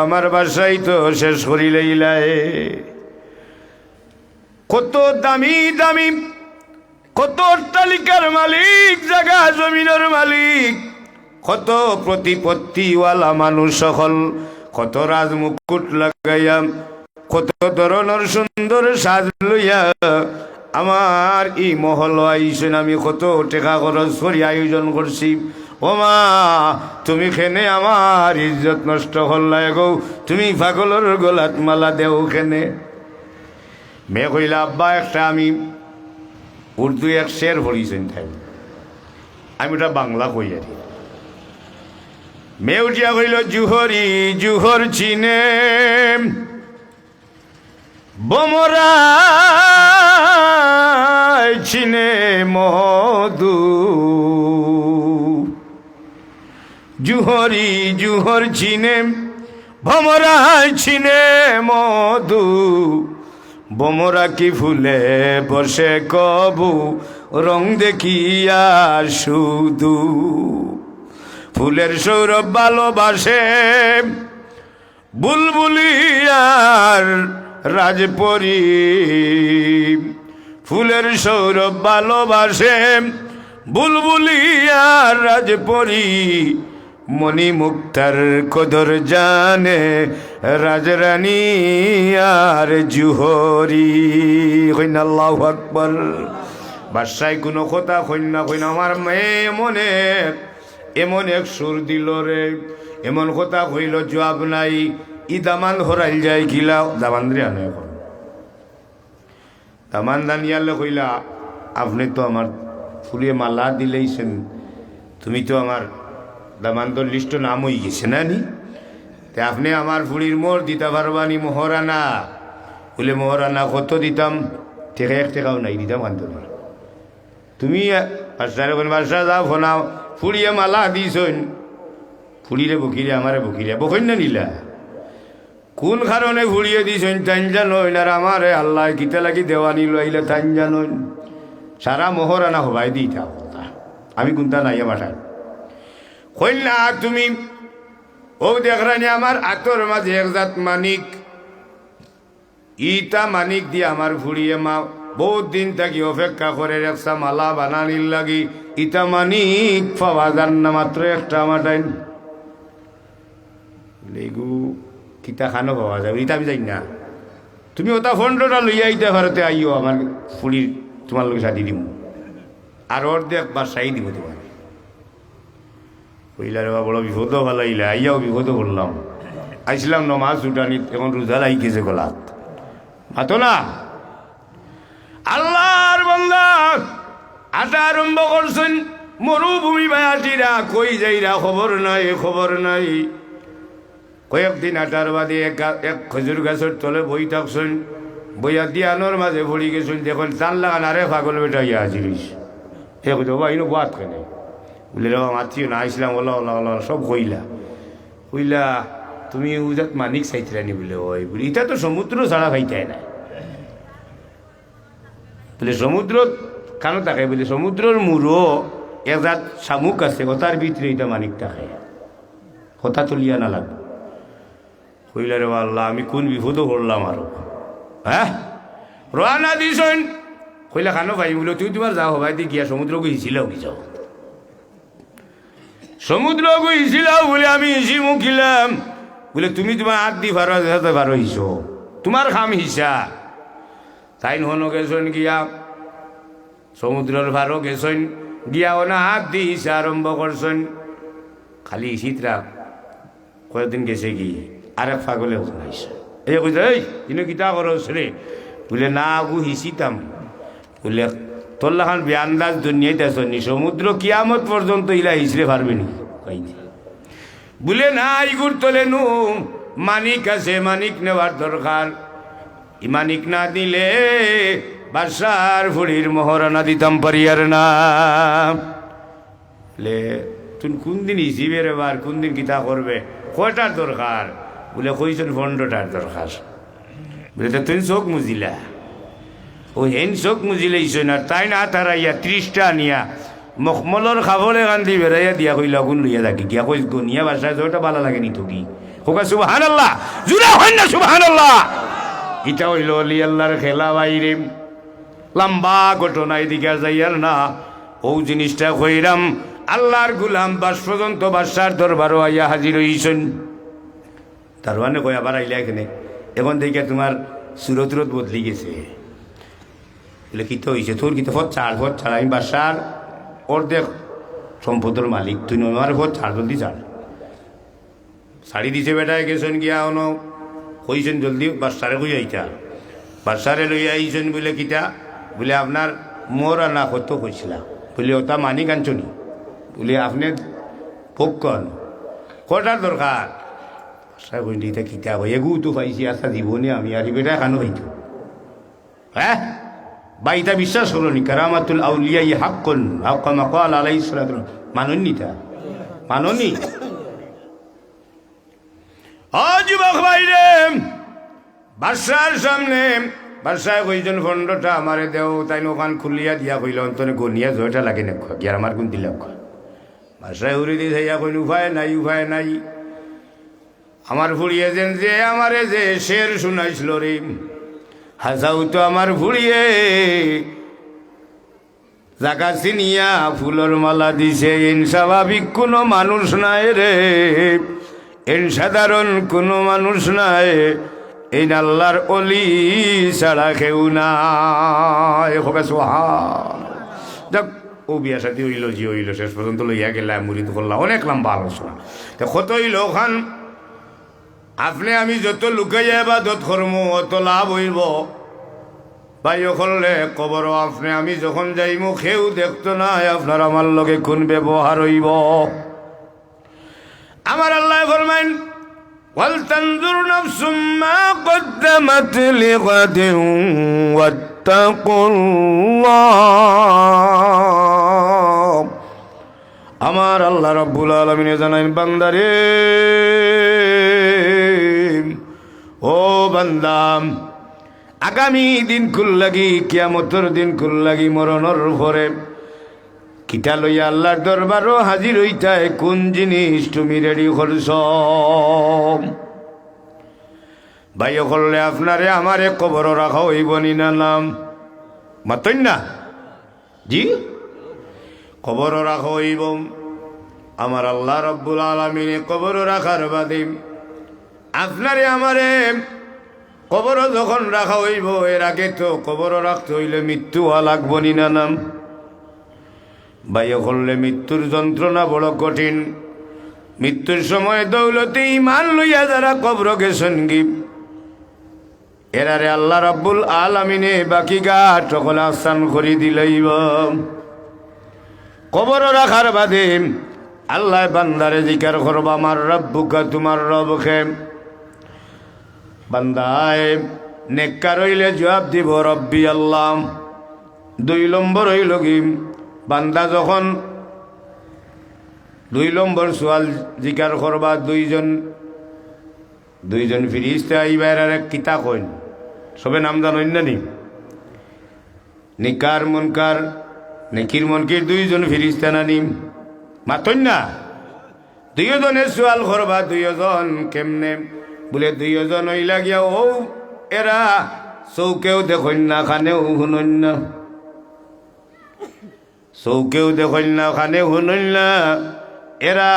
আমার বাসাই তো শেষ করি লইলাই, কত দামি দামি কত অট্টালিকার মালিক, জায়গা জমিনের মালিক, কত প্রতিপত্তিওয়ালা মানুষ সকল, কত রাজমুকুট লাগাইয়া কত ধরনের সুন্দর সাজ লইয়া আমার এই মহল আইসেন, আমি কত টাকা খরচ করি আয়োজন করছি, ও মা তুমি খেনে আমার ইজ্জত নষ্ট করলাই গো, তুমি পাগলের গলাত মালা দেও খেনে। মেয়ে কইলা, আব্বা একটা আমি উর্দু এক শের পড়িছেন তাই, আমি ওটা বাংলা কই আর। মেয়ে উঠিয়া কইল, জুহরি জুহর চিনে বমরা চিনে মধু, জুহরি জুহর চিনে ভমরা চিনে মধু, বমরা কি ফুলে বসে কবু রং দেখিয়া শুধু, ফুলের সৌরভ ভালোবাসে বুলবুলিয়ার রাজপরি, ফুলের সৌরভ ভালোবাসে বুলবুলিয়ার রাজপরি, মণি মুক্তার কদর জানে রাজরানী আর জুহরি। কইনা আল্লাহু আকবার। বাদশায় কোনো কথা কইনা কইনা আমার মেয়ে এমন এক সুর দিল রে, এমন কথা কইল জবাব নাই, ই দামান হরাইল যায় কিলা দামান রে আনে। এখন দামান দানিয়ালে কইলা, আপনি তো আমার ফুলিয়ে মালা দিলেইছেন, তুমি তো আমার দামান্তর লিস্ট নাম হয়ে গেছে না নি, তে আপনি আমার ফুলির মোর দিতে পারবানি মোহরানা? বলে মোহরানা কত দিতাম? টেকা 1 টাকাও নাই দিতাম আনতে পার। তুমি বাদশাহ যাও ফোনাও ফুলিয়ে মালা দিছেন, ফুড়িরে বকিরে আমারে বকিরে বকন্য নিলা কোন কারণে ঘুরিয়ে দিছেন তাই জানইন আর আমারে আল্লাহ কিতা লাগি দেওয়ানি লইলে তাই জানইন সারা মোহরানা হবাই দিতা আমি কোনটা নাই বাটাই কইল না তুমি ও দেখরানি আমার আতর মাঝে একজাত মানিক ইটা মানিক দিয়ে আমার ঘুরিয়ে মা বহুত দিন থাকি অপেক্ষা করে একটা মালা বানানির লাগি ইটা মানিক পাওয়া যান না মাত্র একটা আমার টাইম লেগু কিতা খানো পাওয়া যাবে ইটা আমি যাই না তুমি ওটা ফন্ডটা লইয়া ইটা ভারতে আইও আমার ফুলির তোমার লোক সাথে দিব আর অর্ধেক বাসাই দিব তোমার কইলারে বা বড় বিপদ ভালাইলে আইয়াও বিপদ করলাম আইসলাম নমাজ উঠানি এখন রোজা লাগিয়েছে গলাত মাতো না আল্লাহর বান্দা আটা আরম্ভ করছেন মরুভূমি বায়াটিরা কই যাইরা খবর নাই কয়েকদিন আটার বাদে এক খেজুর গাছের তলে বই থাকছেন বইয়া দিয়ানোর মাঝে ভরি গেছেন দেখুন চান লাগান আরে পাগল বেটা ইয়া হাজিরিস এ কইতে বাবা ইনো বাদ কেনে বলে রে মাতিও না আইসলাম ওলা ওলা ওলা সব কইলা তুমি উজাত মানিক চাইছিলানি বলে ওই বলি এটা তো সমুদ্র ছাড়া খাইতে না বলে সমুদ্র কেন থাকে বলে সমুদ্রের মুড়ো একজাত শামুক আছে ওটার ভিতরে এটা মানিক থাকে কথা তুলিয়া না লাগবে কইলা রে আল্লাহ আমি কোন বিপদও করলাম আরো হ্যাঁ রানা দিছেন কইলা কেন ভাই বলে তুই তোমার যাও ভাই গিয়া সমুদ্র গিয়েছিল কি যাও সমুদ্র গিয়েছিল বলে আমি হিসি মুখিলাম বলে তুমি তোমার হাত দি ভালো হিসো তোমার খাম হিসা তাই হন গেছেন গিয়া সমুদ্রের ভারো গেছেন গিয়া ওনা হাত দি হিসা আরম্ভ করছেন খালি হিসিতরা কয়েকদিন গেছে কি আর এক ফাগলে শুনাইছে এই কইছে এই ইনো কিতা করছ রে বলে না আগু হিসিতাম বলে তোল্লা খান বেআন্দাজ দুনিয়াতে আসনি সমুদ্র কিয়ামত পর্যন্ত ইলা হিসরে পারবে নি বলে না ইগুর তোলে নু মানিক আছে মানিক নেওয়ার দরকার ই মানিক না দিলে বাদশার ফুড়ির মহারানা দিতাম পারিয়ার না বলে তুই কোন দিন হিসিবে রে বার কোন দিন কিতা করবে কয়টার দরকার বলে কইছেন 15টার দরকার বলে তো তুই চোখ মুজিলা ও হেন চোখ মুজিলেইছ না তাই না তারা ইয়া 30টা নিয়া মখমলর খাবলে কান্দি বেড়াইয়া দিয়া কইলা গুণ লইয়া থাকি গিয়া কই গনিয়া বাসায় ওটা ভালো লাগে নি তোকি হোকা সুবহানাল্লাহ জুরা হয় না সুবহানাল্লাহ এটা হইল অলি আল্লাহর খেলা বাইরে লম্বা ঘটনা এদিকে যাইয়ার না ও জিনিসটা কইরাম আল্লাহর গুলাম বাস পর্যন্ত বাদশার দরবারও আইয়া হাজির হইছেন তার মানে কই আবার আইলা এখানে এখন দেখে তোমার সুরত বদলি গেছে বলে কি তো হয়েছে তোর কিতো ফট ছাড় আমি বাসার অর্ধেক সম্পদের মালিক তুই আমার ফট ছাড় জলদি ছাড় শাড়ি দিছে বেটায় গেছেন গিয়া অন কইছেন জলদি বাসারে কই আইতা বাসারে লইয়া আইছেন বলে কিতা বলে আপনার মোর আনা কত কইছিলা বলে ওটা মানিক আনছনি বলে আপনি পক্ষণ কটার দরকার বাসা কইটা কিতা হয় এগু তো পাইছি আশা জীবনে আমি আর বেটা খানো হইতো হ্যাঁ বা এটা বিশ্বাস হলো নি কারামাতুল আউলিয়া হাক্কুন হাক্কামা ক্বাল আলাইহিস সালাতু মাননি তা মাননি আজ বাখবাইরে বাদশার সামনে বাদশাহ কইজন 15টা আমারে দেও তাই ওখান খুলিয়া দিয়া কইল অন্তনে গনিয়া জয়টা লাগে না গিয়ার আমার কোন দিলাম বাদশাহ উড়ি দিয়ে যাইয়া কইল উপায় নাই আমার ফুড়িয়ে যেন যে আমারে যে শের শুনাইছিল রে হাসাও তো আমার ফুড়িয়ে জাগা চিনিয়া ফুলর মালা দিছে এন স্বাভাবিক কোনো মানুষ নাই রে এন সাধারণ কোনো মানুষ নাই এই আল্লাহর অলি ছাড়া কেউ নাই যাক ও বিয়া সাথী হইল জি হইল শেষ পর্যন্ত লইয়া গেলাম মুড়িদ করলাম অনেক লম্বা আলোচনা কত হইল ওখান আপনি আমি যত লুকাইয়া এবাদত করমু অত লাভ হইব ভাই করলে কবর আপনি আমি যখন যাইমু কেউ দেখতো না আপনার আমার লগে কোন ব্যবহার হইব আমার আল্লাহ ফরমাইন ওয়ালতানজুর নাফসুম মা কদ্দামাত লিগাদিন ওয়াত্তাকুল্লাহ আমার আল্লাহ রাব্বুল আলামিন জানাইন বান্দারে ও বান্দা আগামী দিন কুল লাগি কিয়ামতের দিন কুল লাগি মরণের পরে কিতা লইয়া আল্লাহর দরবারও হাজির হইতায় কোন জিনিস তুমি রেডি করছ ভাইও করলে আপনারে আমারে কবর রাখা হইব নি না নাম মাতই না জি কবর রাখা হইব আমার আল্লাহ রাব্বুল আলামিনে কবর রাখার বাদে আপনারে আমারে কবর যখন রাখা হইব এর আগে তো কবর রাখতে হইলে মৃত্যু হওয়া লাগব নি না নাম ভাইও করলে মৃত্যুর যন্ত্রণা বড় কঠিন মৃত্যুর সময় দৌলতে ঈমান লইয়া যারা কবর গেছেন গি এরারে আল্লাহ রাব্বুল আলামিনে বাকি গাট সকল আসান করে দিলাইব কবর রাখার বাদে আল্লাহ বান্দারে জিকার করবা আমার রব্বুকা তোমার রবকে বান্দায় নেককার হইলে জবাব দিব রব্বি আল্লাহ 2 নম্বর হইল কি বান্দা যখন 2 নম্বর সওয়াল জিকার করবা দুইজন ফিরিস্তা আইবার আর কিতা কইন সবে নাম জানেন না নি নিকার মুনকার নেকির মুনকির 2জন ফিরিস্তা নানি মাতন না 2 জনের সওয়াল করবা 2 জন কেমনে বলে 2 জন হইলা গিয়া ও এরা চৌকেও দেখুন না খানেও শুনুন না চৌকেও দেখুন না খানে শুনুন না এরা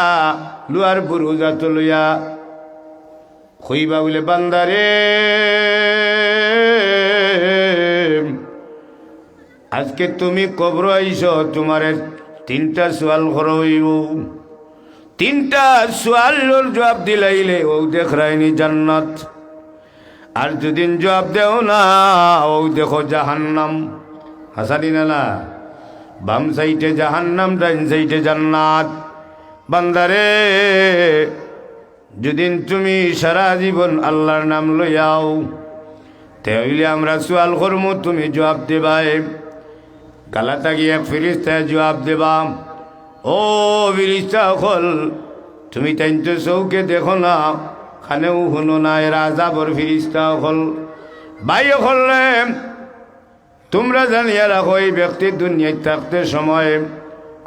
লুয়ার বুরুজা তো লইয়া হইবা বলে বান্দারে আজকে তুমি কবর আইস তোমার 3টা সওয়াল করা হইব 3টা সওয়ালের জবাব দিলাইলে ও দেখরাইনি জান্নাত আর যদি জবাব দেও না ও দেখো জাহান্নাম হাসানি না বাম সাইডে জাহান্নাম ডাইন সাইডে জান্নাত বান্দারে যদি তুমি সারা জীবন আল্লাহর নাম লইয়াও তাহলে আমরা সওয়াল করব তুমি জবাব দেবাই গালাতা গিয়ে ফিরিস্তা জবাব দেবা ও ফিরিস্তা হল তুমি তাই তো চৌকে দেখো না খানেও শুনো না এরা আযাবর ফিরিস্তা হল ভাই হলে তোমরা জানিয়া রাখো এই ব্যক্তি দুনিয়ায় থাকতে সময়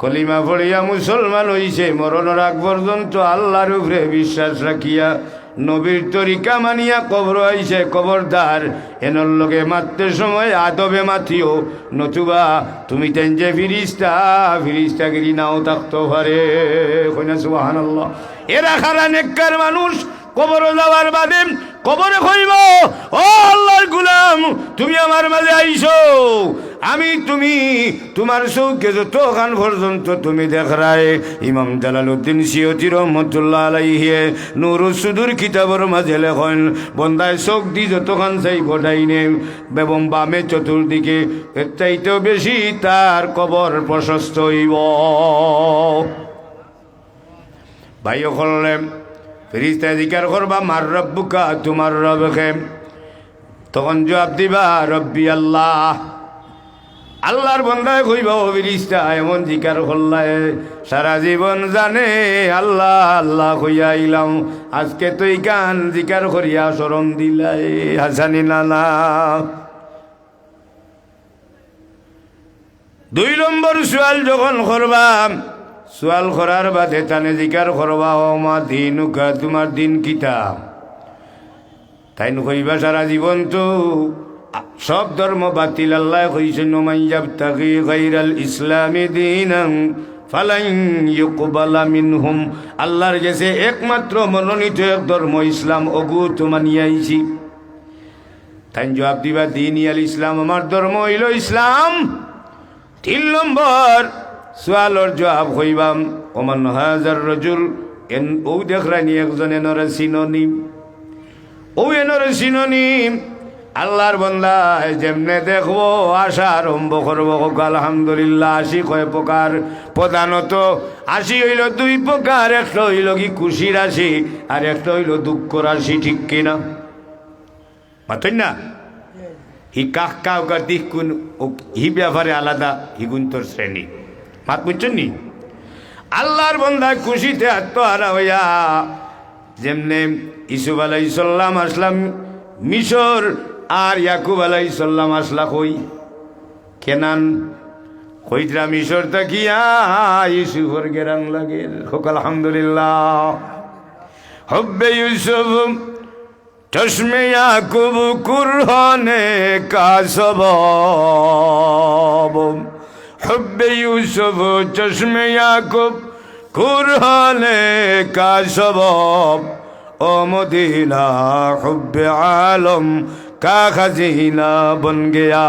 কলিমা পড়িয়া মুসলমান হইছে মরণের আগ পর্যন্ত আল্লাহর উপরে বিশ্বাস রাখিয়া নবীর তরিকা মানিয়া কবর আইছে কবরদার এনর লগে মারতে সময় আদবে মাথিও নতুবা তুমি তেন যে ফিরিস্তাগিরি নাও থাকতে পারে কইনা সুবহানাল্লাহ এরা খারা নেককার মানুষ কবর যাওয়ার বাদে কবরে কইব ও আল্লাহর গোলাম তুমি আমার মাঝে আইছো আমি তুমি তোমার চৌকে যতক্ষণ পর্যন্ত তুমি দেখরায় ইমাম জালালউদ্দিন সিয়তি রহমতুল্লাহ আলাইহি নুরুস সুদূর কিতাবের মাঝে লেখন বন্দায় চোখ দি যতক্ষণ চাই বটাইনে এবং বামে চতুর্দিকে এর চাইতেও বেশি তার কবর প্রশস্ত হইব ভাইও করলেন ফেরেশতা জিকির করবা মার রব্বুকা তোমার রবকে তখন জবাব দিবা রব্বি আল্লাহ আল্লাহর বন্দায় কইবা ও ফেরেশতা এমন জিকির করলায় সারা জীবন জানে আল্লাহ আল্লাহ কইয়া আইলাম আজকে তুই গান জিকির করিয়া শরম দিলাই হাসানি নানা 2 নম্বর সওয়াল যখন করবা সওয়াল করার বাদে তানে জিকির করবা ও মা দিনুকা তোমার দিন কিতা তাই কইবা সারা জীবন তো সব ধর্ম বাতিল আল্লাহ কইছেন মান ইয়াবতাগি গায়রাল ইসলামি দীনান ফালান ইউকবালা মিনহুম আল্লাহর কাছে একমাত্র মনোনীত এক ধর্ম ইসলাম ওগু তো মানিয়াইছি তাই জবাব দিবা দীনই আল ইসলাম আমার ধর্ম হইল ইসলাম 3 নম্বর সওয়ালের জবাব কইবাম ওমান হাজার রাজুল এন ও দেখরানি একজন এনর সিনোনিম ও এনর সিনোনিম আল্লাহর বান্দা যেমনে দেখবো আশা আরম্ভ করবো আলহামদুলিল্লাহ 80 কয় প্রকার প্রধানত 80 হইল 2 প্রকার একটা হইল কি খুশি রাশি আর একটা হইল দুঃখ রাশি ঠিক কিনা পাতেন না হি কাক কাউকার দিক কোন হি ব্যাপারে আলাদা হি গুন্তর শ্রেণী মাত বুঝছেন নি আল্লাহর বান্দা খুশিতে আত্মহারা হইয়া যেমনে ইসুফ আলাইহিস সালাম আসলাম মিশর আর ইয়াকুব আলাইহিস সালাম আসলা কই কেনান কইরা মিশর তাকিয়া ইউসুফের গেরান লাগে হোক আলহামদুলিল্লাহ হব্বে ইউসুফ চশমে ইয়াকুব কুরহানে কা সবাব হব্বে ইউসুফ চশমে ইয়াকুব কুরহানে কা সবাব ও মদিনা হুব্বে আলম কা খাজিনা বন গয়া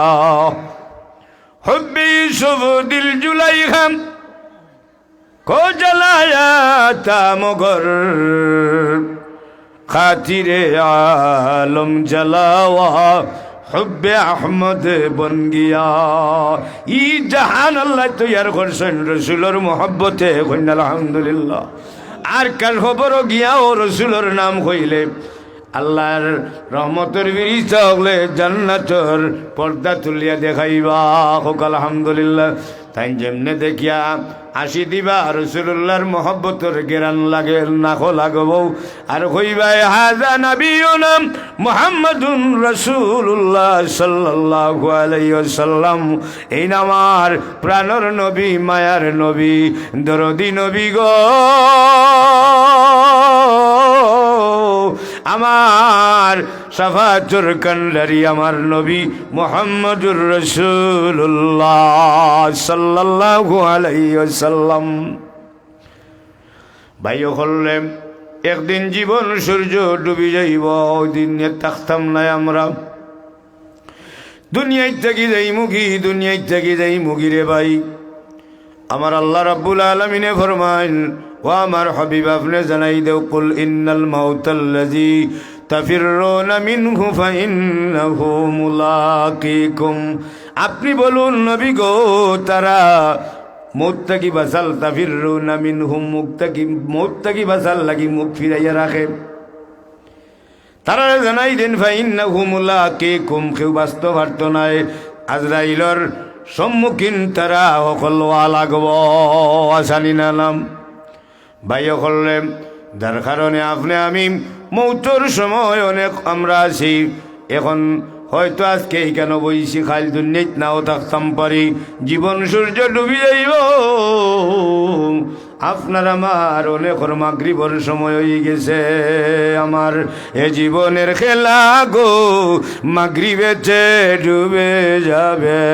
হব্বে ইউসুফ দিল জুলাইখা को जलाया था मगर खातिरे आलम जलावा हुब्बे अहमद बन गया ई जहान अल्लाह तो यार करছেন রসুলের मोहब्बते কইনা আলহামদুলিল্লাহ আর কার খবরও গিয়া ও রসুলের নাম কইলে আল্লাহর রহমতের বিরিশা হলে জান্নাতের পর্দা তুলিয়া দেখাইবা হোক আলহামদুলিল্লাহ তাই যেমনে দেখিয়া আসি দিবা রসুল্লাহর মোহব্বতের গেরান লাগে নাকো লাগবো আর কইবাই হাজা নবিয়ুনা মুহাম্মাদুন রাসূলুল্লাহ সাল্লাল্লাহু আলাইহি ওয়াসাল্লাম এই আমার প্রাণের নবী মায়ার নবী দরদি নবী গো আমার শাফাতুর কান্ডারি আমার নবী মুহাম্মদুর রাসূলুল্লাহ সাল্লাল্লাহু আলাইহি ওয়াসাল্লাম ভাইও হলে একদিন জীবন সূর্য ডুবে যাইব ওই দিন থাকতাম না আমরা দুনিয়ায় থেকে যাই মুগি রে ভাই আমার আল্লাহ রাব্বুল আলামিনে ফরমাইল ও আমার হাবিব আপনি জানাই দেও কুল ইন্নাল মাউতাল্লাযী তাফিরুনা মিনহু ফাইন্নাহু মুলাকিকুম আপনি বলুন নবী গো তারা মৌতকি বাসাল তাফিরুনা মিনহু মৌতকি বাসাল লাগি মুখ ফিরাইয়া রাখে তারা জানাই দেন ফাইন্নাহু মুলাকিকুম কেউ বাস্তব অর্থ নাই আজরাইলর সম্মুখীন তারা সকল লাগব আসানি নাম ভাই করলে যার কারণে আপনি আমি মৌতর সময় অনেক আমরা আছি এখন হয়তো আজকে কেন বইছি খাল দুর্নীত নাও থাকতাম পারি জীবন সূর্য ডুবি যাইব আপনার আমার অনেক মাগরিবের সময় হয়ে গেছে আমার এ জীবনের খেলা গো মাগরিবেতে ডুবে যাবে।